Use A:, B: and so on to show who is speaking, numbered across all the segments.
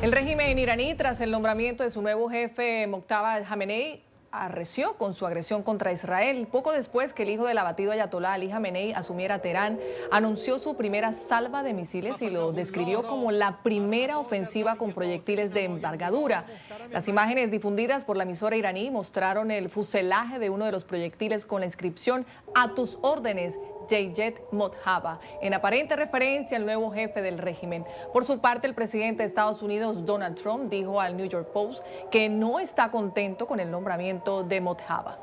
A: El régimen iraní, tras el nombramiento de su nuevo jefe, Mojtaba Khamenei, arreció con su agresión contra Israel. Poco después que el hijo del abatido ayatolá Ali Khamenei asumiera Teherán, anunció su primera salva de misiles y lo describió como la primera ofensiva con proyectiles de envergadura. Las imágenes difundidas por la emisora iraní mostraron el fuselaje de uno de los proyectiles con la inscripción "A tus órdenes, Jayet Mojtaba", en aparente referencia al nuevo jefe del régimen. Por su parte, el presidente de Estados Unidos, Donald Trump, dijo al New York Post que no está contento con el nombramiento de Mojtaba.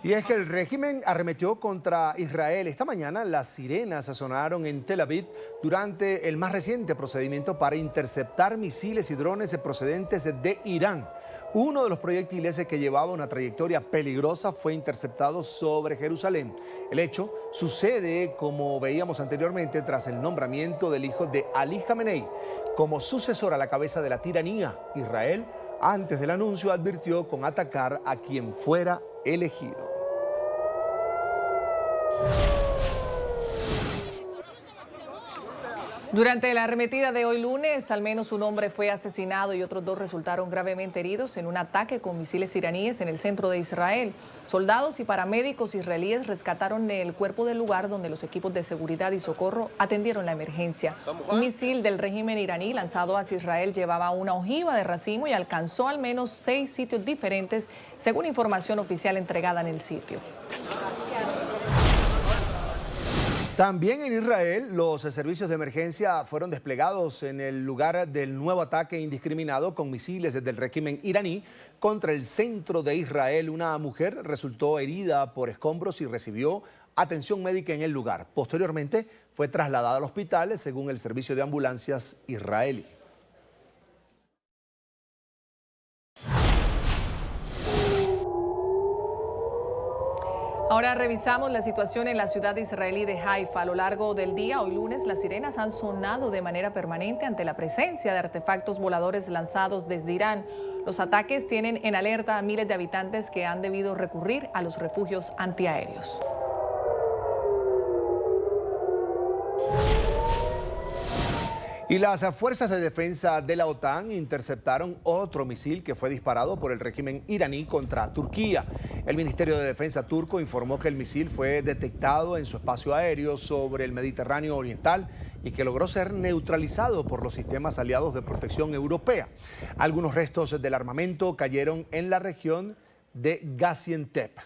B: Y es que el régimen arremetió contra Israel. Esta mañana las sirenas sonaron en Tel Aviv durante el más reciente procedimiento para interceptar misiles y drones procedentes de Irán. Uno de los proyectiles que llevaba una trayectoria peligrosa fue interceptado sobre Jerusalén. El hecho sucede, como veíamos anteriormente, tras el nombramiento del hijo de Ali Khamenei como sucesor a la cabeza de la tiranía. Israel, antes del anuncio, advirtió con atacar a quien fuera elegido.
A: Durante la arremetida de hoy lunes, al menos un hombre fue asesinado y otros 2 resultaron gravemente heridos en un ataque con misiles iraníes en el centro de Israel. Soldados y paramédicos israelíes rescataron el cuerpo del lugar donde los equipos de seguridad y socorro atendieron la emergencia. Un misil del régimen iraní lanzado hacia Israel llevaba una ojiva de racimo y alcanzó al menos 6 sitios diferentes, según información oficial entregada en el sitio.
B: También en Israel, los servicios de emergencia fueron desplegados en el lugar del nuevo ataque indiscriminado con misiles del régimen iraní contra el centro de Israel. Una mujer resultó herida por escombros y recibió atención médica en el lugar. Posteriormente, fue trasladada al hospital, según el servicio de ambulancias israelí.
A: Ahora revisamos la situación en la ciudad israelí de Haifa. A lo largo del día, hoy lunes, las sirenas han sonado de manera permanente ante la presencia de artefactos voladores lanzados desde Irán. Los ataques tienen en alerta a miles de habitantes que han debido recurrir a los refugios antiaéreos.
B: Y las fuerzas de defensa de la OTAN interceptaron otro misil que fue disparado por el régimen iraní contra Turquía. El Ministerio de Defensa turco informó que el misil fue detectado en su espacio aéreo sobre el Mediterráneo Oriental y que logró ser neutralizado por los sistemas aliados de protección europea. Algunos restos del armamento cayeron en la región de Gaziantep.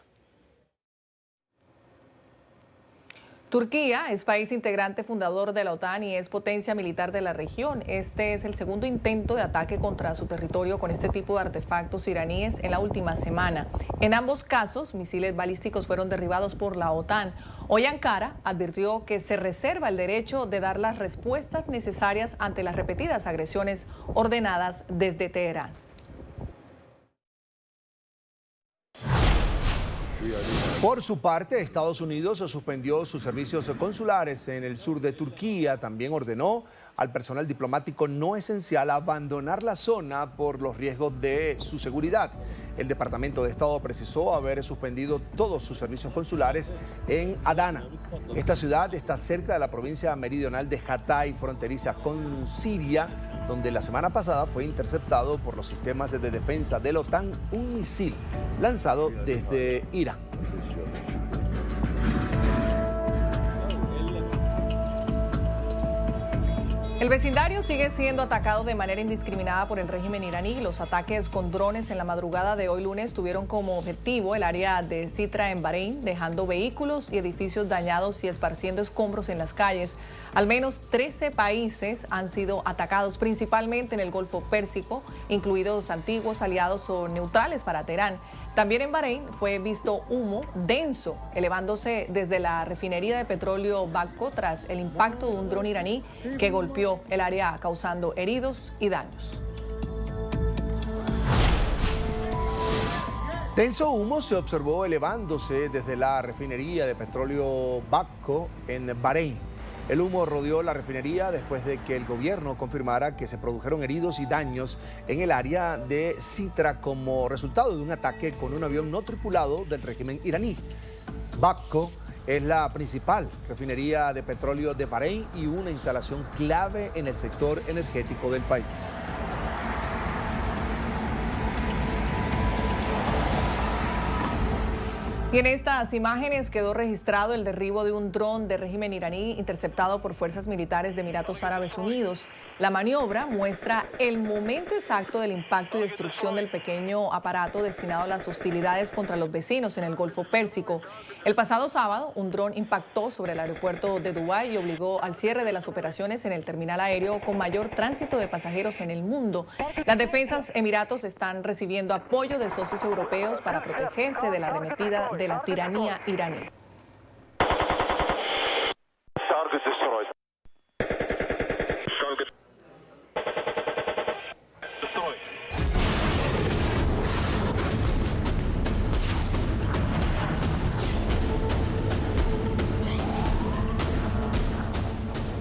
A: Turquía es país integrante fundador de la OTAN y es potencia militar de la región. Este es el segundo intento de ataque contra su territorio con este tipo de artefactos iraníes en la última semana. En ambos casos, misiles balísticos fueron derribados por la OTAN. Hoy Ankara advirtió que se reserva el derecho de dar las respuestas necesarias ante las repetidas agresiones ordenadas desde Teherán.
B: Por su parte, Estados Unidos suspendió sus servicios consulares en el sur de Turquía. También ordenó al personal diplomático no esencial abandonar la zona por los riesgos de su seguridad. El Departamento de Estado precisó haber suspendido todos sus servicios consulares en Adana. Esta ciudad está cerca de la provincia meridional de Hatay, fronteriza con Siria, donde la semana pasada fue interceptado por los sistemas de defensa de la OTAN un misil lanzado desde Irán.
A: El vecindario sigue siendo atacado de manera indiscriminada por el régimen iraní. Los ataques con drones en la madrugada de hoy lunes tuvieron como objetivo el área de Sitra en Bahrein, dejando vehículos y edificios dañados y esparciendo escombros en las calles. Al menos 13 países han sido atacados, principalmente en el Golfo Pérsico, incluidos antiguos aliados o neutrales para Teherán. También en Bahrein fue visto humo denso elevándose desde la refinería de petróleo Bakko tras el impacto de un dron iraní que golpeó el área causando heridos y daños.
B: Denso humo se observó elevándose desde la refinería de petróleo Bakko en Bahrein. El humo rodeó la refinería después de que el gobierno confirmara que se produjeron heridos y daños en el área de Sitra como resultado de un ataque con un avión no tripulado del régimen iraní. Bakko Es la principal refinería de petróleo de Bahrein y una instalación clave en el sector energético del país.
A: Y en estas imágenes quedó registrado el derribo de un dron de régimen iraní interceptado por fuerzas militares de Emiratos Árabes Unidos. La maniobra muestra el momento exacto del impacto y destrucción del pequeño aparato destinado a las hostilidades contra los vecinos en el Golfo Pérsico. El pasado sábado, un dron impactó sobre el aeropuerto de Dubái y obligó al cierre de las operaciones en el terminal aéreo con mayor tránsito de pasajeros en el mundo. Las defensas emiratos están recibiendo apoyo de socios europeos para protegerse de la arremetida de la tiranía iraní.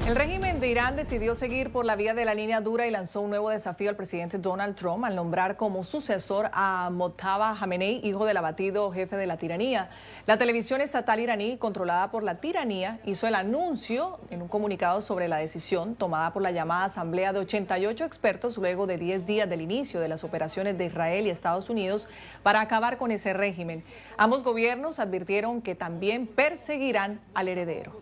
A: El régimen de Irán decidió seguir por la vía de la línea dura y lanzó un nuevo desafío al presidente Donald Trump al nombrar como sucesor a Mojtaba Khamenei, hijo del abatido jefe de la tiranía. La televisión estatal iraní, controlada por la tiranía, hizo el anuncio en un comunicado sobre la decisión tomada por la llamada asamblea de 88 expertos luego de 10 días del inicio de las operaciones de Israel y Estados Unidos para acabar con ese régimen. Ambos gobiernos advirtieron que también perseguirán al heredero.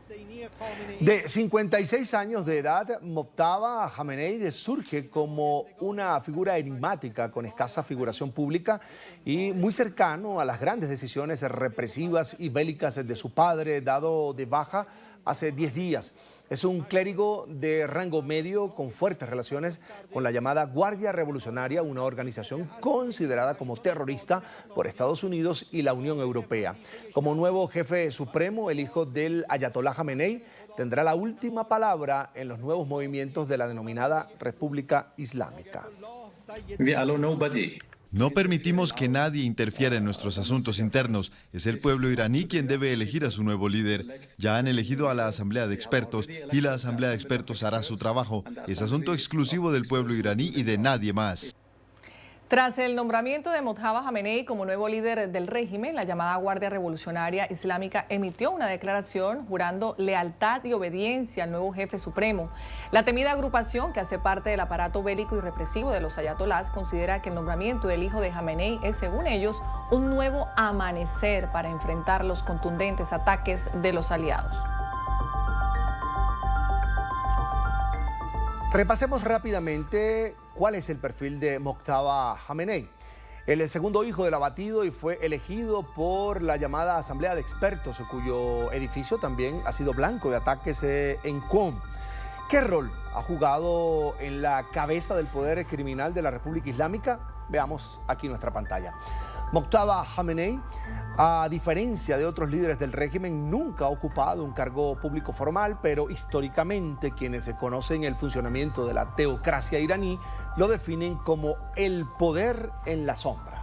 B: De 56 años de edad, Mojtaba Khamenei surge como una figura enigmática con escasa figuración pública y muy cercano a las grandes decisiones represivas y bélicas de su padre, dado de baja hace 10 días. Es un clérigo de rango medio con fuertes relaciones con la llamada Guardia Revolucionaria, una organización considerada como terrorista por Estados Unidos y la Unión Europea. Como nuevo jefe supremo, el hijo del ayatolá Khamenei tendrá la última palabra en los nuevos movimientos de la denominada República Islámica.
C: No permitimos que nadie interfiera en nuestros asuntos internos. Es el pueblo iraní quien debe elegir a su nuevo líder. Ya han elegido a la Asamblea de Expertos y la Asamblea de Expertos hará su trabajo. Es asunto exclusivo del pueblo iraní y de nadie más.
A: Tras el nombramiento de Mojtaba Khamenei como nuevo líder del régimen, la llamada Guardia Revolucionaria Islámica emitió una declaración jurando lealtad y obediencia al nuevo jefe supremo. La temida agrupación, que hace parte del aparato bélico y represivo de los ayatolás, considera que el nombramiento del hijo de Khamenei es, según ellos, un nuevo amanecer para enfrentar los contundentes ataques de los aliados.
B: Repasemos rápidamente cuál es el perfil de Mojtaba Khamenei. Él es el segundo hijo del abatido y fue elegido por la llamada Asamblea de Expertos, cuyo edificio también ha sido blanco de ataques en Qom. ¿Qué rol ha jugado en la cabeza del poder criminal de la República Islámica? Veamos aquí nuestra pantalla. Mojtaba Khamenei, a diferencia de otros líderes del régimen, nunca ha ocupado un cargo público formal, pero históricamente quienes conocen el funcionamiento de la teocracia iraní lo definen como el poder en la sombra.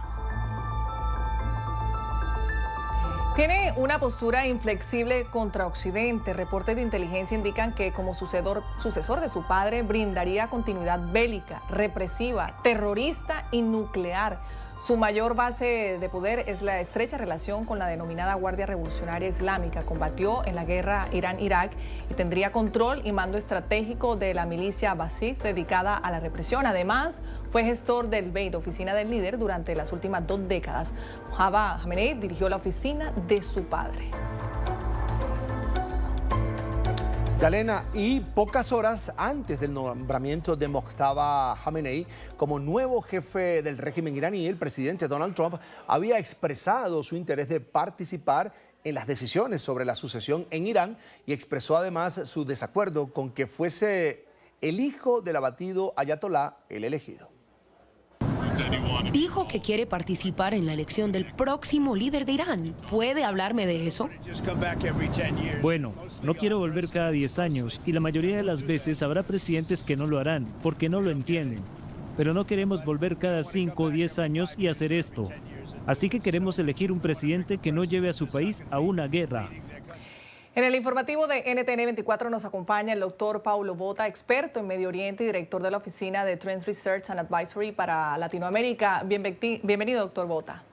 A: Tiene una postura inflexible contra Occidente. Reportes de inteligencia indican que como sucesor de su padre brindaría continuidad bélica, represiva, terrorista y nuclear. Su mayor base de poder es la estrecha relación con la denominada Guardia Revolucionaria Islámica. Combatió en la guerra Irán-Irak y tendría control y mando estratégico de la milicia Basij dedicada a la represión. Además, fue gestor del Beit, oficina del líder, durante las últimas 2 décadas. Mojtaba Khamenei dirigió la oficina de su padre.
B: Yalena, y pocas horas antes del nombramiento de Mojtaba Khamenei como nuevo jefe del régimen iraní, el presidente Donald Trump había expresado su interés de participar en las decisiones sobre la sucesión en Irán y expresó además su desacuerdo con que fuese el hijo del abatido ayatolá el elegido.
D: Dijo que quiere participar en la elección del próximo líder de Irán. ¿Puede hablarme de eso?
E: Bueno, no quiero volver cada 10 años y la mayoría de las veces habrá presidentes que no lo harán porque no lo entienden. Pero no queremos volver cada 5 o 10 años y hacer esto. Así que queremos elegir un presidente que no lleve a su país a una guerra.
A: En el informativo de NTN 24 nos acompaña el doctor Paulo Bota, experto en Medio Oriente y director de la oficina de Trends Research and Advisory para Latinoamérica. Bienvenido, doctor Bota.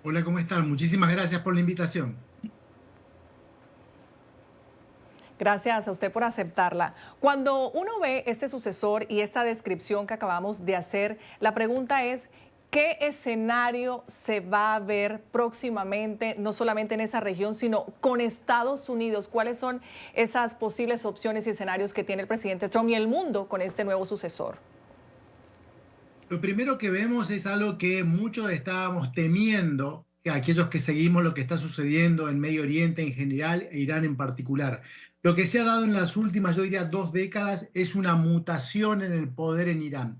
F: Hola, ¿cómo están? Muchísimas gracias por la invitación.
A: Gracias a usted por aceptarla. Cuando uno ve este sucesor y esta descripción que acabamos de hacer, la pregunta es, ¿qué escenario se va a ver próximamente, no solamente en esa región, sino con Estados Unidos? ¿Cuáles son esas posibles opciones y escenarios que tiene el presidente Trump y el mundo con este nuevo sucesor?
F: Lo primero que vemos es algo que muchos estábamos temiendo, aquellos que seguimos lo que está sucediendo en Medio Oriente en general e Irán en particular. Lo que se ha dado en las últimas, yo diría, 2 décadas es una mutación en el poder en Irán.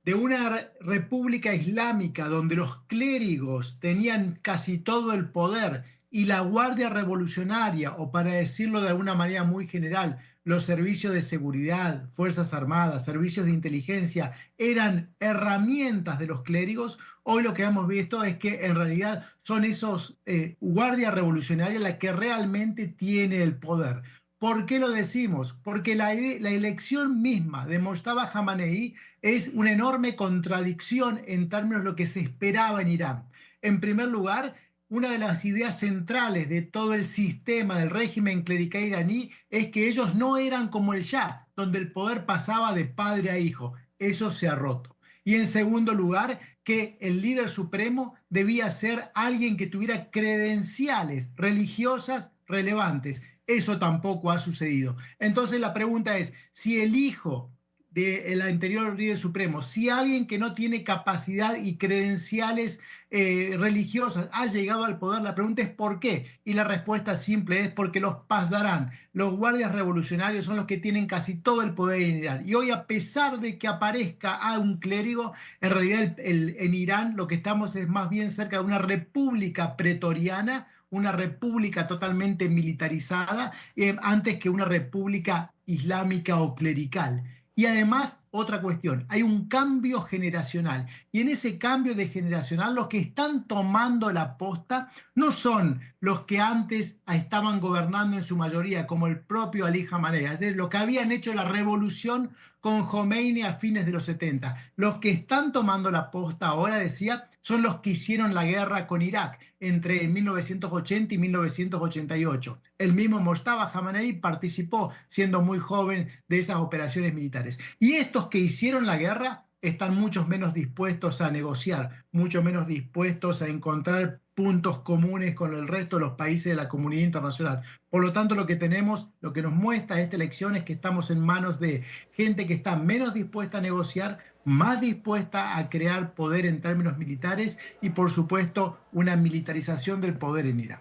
F: De una república islámica donde los clérigos tenían casi todo el poder y la Guardia Revolucionaria, o para decirlo de alguna manera muy general, los servicios de seguridad, Fuerzas Armadas, servicios de inteligencia, eran herramientas de los clérigos. Hoy lo que hemos visto es que en realidad son esos Guardia Revolucionaria la que realmente tiene el poder. ¿Por qué lo decimos? Porque la elección misma de Mojtaba Khamenei es una enorme contradicción en términos de lo que se esperaba en Irán. En primer lugar, una de las ideas centrales de todo el sistema del régimen clerical iraní es que ellos no eran como el Shah, donde el poder pasaba de padre a hijo. Eso se ha roto. Y en segundo lugar, que el líder supremo debía ser alguien que tuviera credenciales religiosas relevantes. Eso tampoco ha sucedido. Entonces la pregunta es, si el hijo del anterior líder supremo, si alguien que no tiene capacidad y credenciales religiosas ha llegado al poder, la pregunta es ¿por qué? Y la respuesta simple es porque los Pasdarán, los guardias revolucionarios, son los que tienen casi todo el poder en Irán. Y hoy, a pesar de que aparezca a un clérigo, en realidad en Irán lo que estamos es más bien cerca de una república pretoriana, una república totalmente militarizada, antes que una república islámica o clerical. Y además, otra cuestión, hay un cambio generacional. Y en ese cambio de generacional, los que están tomando la posta no son los que antes estaban gobernando en su mayoría, como el propio Ali Khamenei, es decir, los que habían hecho la revolución con Khomeini a fines de los 70. Los que están tomando la posta ahora, decía, son los que hicieron la guerra con Irak entre 1980 y 1988. El mismo Mojtaba Khamenei participó, siendo muy joven, de esas operaciones militares. Y estos que hicieron la guerra están mucho menos dispuestos a negociar, mucho menos dispuestos a encontrar puntos comunes con el resto de los países de la comunidad internacional. Por lo tanto, lo que tenemos, lo que nos muestra esta elección es que estamos en manos de gente que está menos dispuesta a negociar, más dispuesta a crear poder en términos militares y, por supuesto, una militarización del poder en Irán.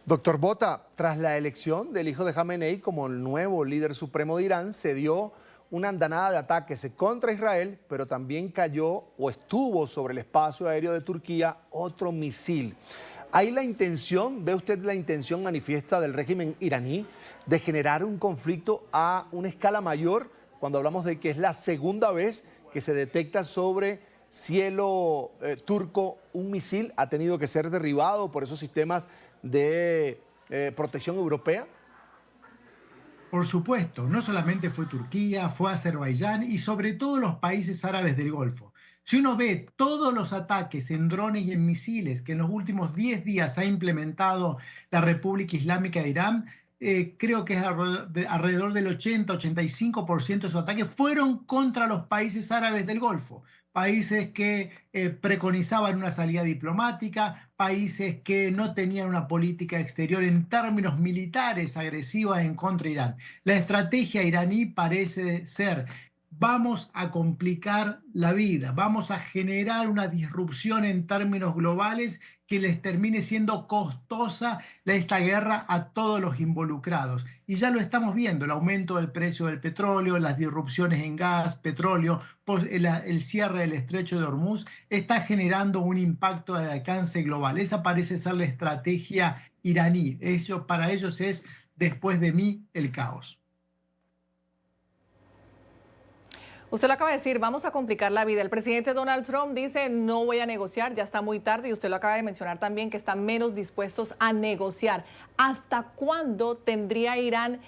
B: Doctor Bota, tras la elección del hijo de Khamenei como el nuevo líder supremo de Irán, se dio una andanada de ataques contra Israel, pero también cayó o estuvo sobre el espacio aéreo de Turquía otro misil. ¿Hay la intención, ve usted la intención manifiesta del régimen iraní de generar un conflicto a una escala mayor cuando hablamos de que es la segunda vez que se detecta sobre cielo turco un misil? ¿Ha tenido que ser derribado por esos sistemas de protección europea?
F: Por supuesto, no solamente fue Turquía, fue Azerbaiyán y sobre todo los países árabes del Golfo. Si uno ve todos los ataques en drones y en misiles que en los últimos 10 días ha implementado la República Islámica de Irán, creo que es alrededor del 80-85% de esos ataques fueron contra los países árabes del Golfo. Países que preconizaban una salida diplomática, países que no tenían una política exterior en términos militares agresiva en contra de Irán. La estrategia iraní parece ser: vamos a complicar la vida, vamos a generar una disrupción en términos globales que les termine siendo costosa esta guerra a todos los involucrados. Y ya lo estamos viendo, el aumento del precio del petróleo, las disrupciones en gas, petróleo, el cierre del estrecho de Hormuz, está generando un impacto de alcance global. Esa parece ser la estrategia iraní. Eso para ellos es: después de mí, el caos.
A: Usted lo acaba de decir, vamos a complicar la vida. El presidente Donald Trump dice, no voy a negociar, ya está muy tarde, y usted lo acaba de mencionar también, que están menos dispuestos a negociar. ¿Hasta cuándo tendría Irán?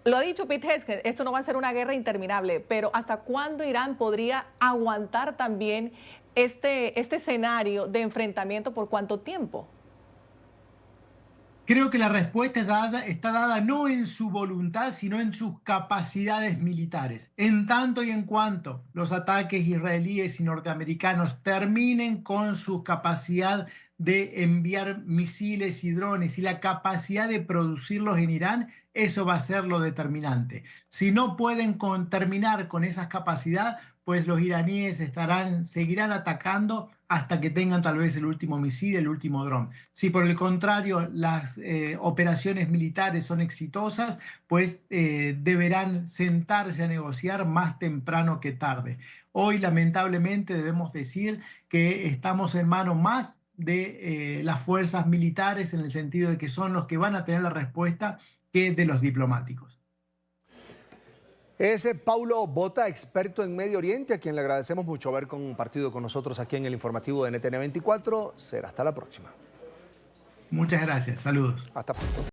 A: Lo ha dicho Pete Hegseth, esto no va a ser una guerra interminable, pero ¿hasta cuándo Irán podría aguantar también este escenario de enfrentamiento? ¿Por cuánto tiempo?
F: Creo que la respuesta está dada no en su voluntad, sino en sus capacidades militares. En tanto y en cuanto los ataques israelíes y norteamericanos terminen con su capacidad de enviar misiles y drones y la capacidad de producirlos en Irán, eso va a ser lo determinante. Si no pueden terminar con esa capacidad, pues los iraníes seguirán atacando hasta que tengan tal vez el último misil, el último dron. Si por el contrario las operaciones militares son exitosas, pues deberán sentarse a negociar más temprano que tarde. Hoy lamentablemente debemos decir que estamos en manos más de las fuerzas militares, en el sentido de que son los que van a tener la respuesta, que de los diplomáticos.
B: Es Paulo Bota, experto en Medio Oriente, a quien le agradecemos mucho haber compartido con nosotros aquí en el informativo de NTN 24. Será hasta la próxima.
F: Muchas gracias, saludos.
B: Hasta pronto.